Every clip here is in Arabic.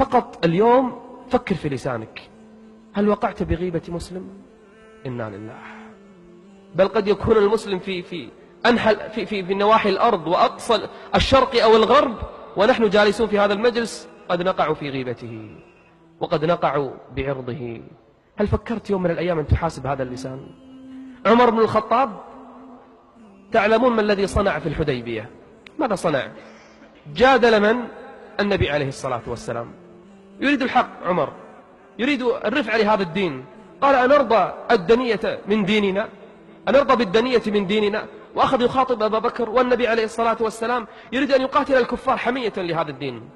فقط اليوم فكر في لسانك، هل وقعت بغيبة مسلم؟ إنا لله. بل قد يكون المسلم في أنحى في نواحي الأرض وأقصى الشرق أو الغرب، ونحن جالسون في هذا المجلس قد نقع في غيبته وقد نقع بعرضه. هل فكرت يوم من الأيام أن تحاسب هذا اللسان؟ عمر بن الخطاب تعلمون ما الذي صنع في الحديبية؟ ماذا صنع؟ جادل من؟ النبي عليه الصلاة والسلام. يريد الحق عمر، يريد الرفع لهذا الدين. قال أنرضى الدنية من ديننا؟ أنرضى بالدنية من ديننا؟ وأخذ يخاطب أبا بكر والنبي عليه الصلاة والسلام يريد أن يقاتل الكفار حمية لهذا الدين.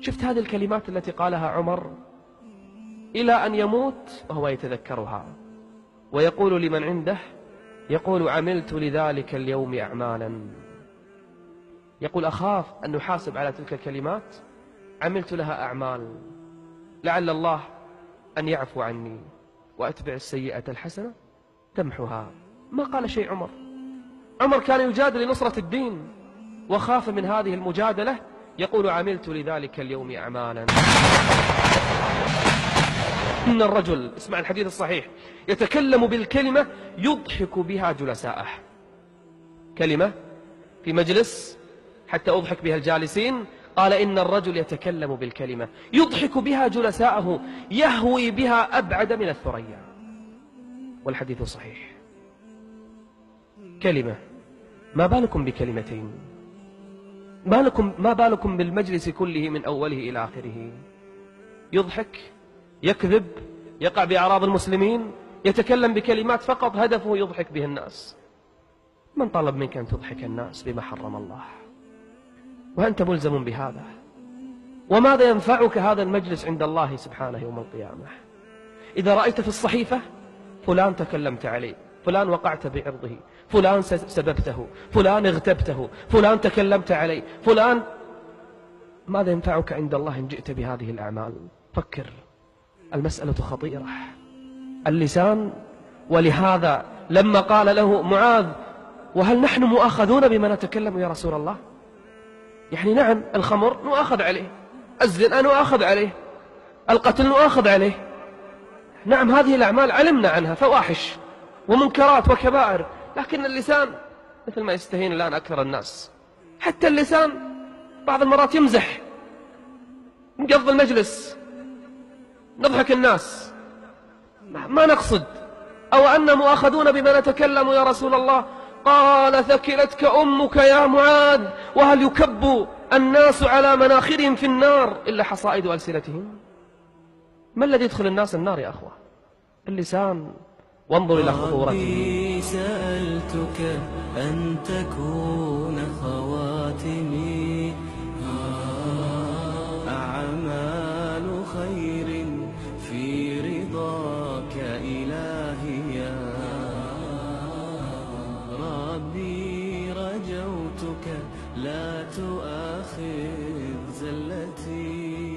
شفت هذه الكلمات التي قالها عمر إلى أن يموت وهو يتذكرها، ويقول لمن عنده، يقول عملت لذلك اليوم أعمالا. يقول أخاف أن نحاسب على تلك الكلمات، عملت لها أعمال، لعل الله أن يعفو عني وأتبع السيئة الحسنة تمحها. ما قال شيء عمر كان يجادل لنصرة الدين، وخاف من هذه المجادلة، يقول عملت لذلك اليوم أعمالا. إن الرجل، اسمع الحديث الصحيح، يتكلم بالكلمة يضحك بها جلساءه. كلمة في مجلس حتى أضحك بها الجالسين، قال إن الرجل يتكلم بالكلمة يضحك بها جلساءه يهوي بها أبعد من الثريا. والحديث صحيح. كلمة، ما بالكم بكلمتين؟ ما بالكم بالمجلس كله من أوله إلى آخره؟ يضحك، يكذب، يقع بأعراض المسلمين، يتكلم بكلمات فقط هدفه يضحك به الناس. من طلب منك أن تضحك الناس بما حرم الله؟ وأنت ملزم بهذا. وماذا ينفعك هذا المجلس عند الله سبحانه يوم القيامة؟ إذا رأيت في الصحيفة فلان تكلمت عليه، فلان وقعت بعرضه، فلان سببته، فلان اغتبته، فلان تكلمت عليه، فلان، ماذا ينفعك عند الله إن جئت بهذه الأعمال؟ فكر، المسألة خطيرة. اللسان. ولهذا لما قال له معاذ وهل نحن مؤاخذون بما نتكلم يا رسول الله؟ يعني نعم، الخمر نؤاخذ عليه، الزنا نؤاخذ عليه، القتل نؤاخذ عليه، نعم هذه الأعمال علمنا عنها فواحش ومنكرات وكبائر، لكن اللسان مثل ما يستهين الآن أكثر الناس. حتى اللسان بعض المرات يمزح، نقضي المجلس نضحك الناس، ما نقصد. أو أن مؤاخذون بما نتكلم يا رسول الله؟ قال ثكلتك أمك يا معاذ، وهل يكب الناس على مناخرهم في النار إلا حصائد ألسنتهم؟ ما الذي يدخل الناس النار يا أخوة؟ اللسان. وانظر إلى خطورته. سألتك أن تكون خواتمي أعمال خير في رضاك إلهي يا ربي، رجوتك لا تؤاخذ زلتي.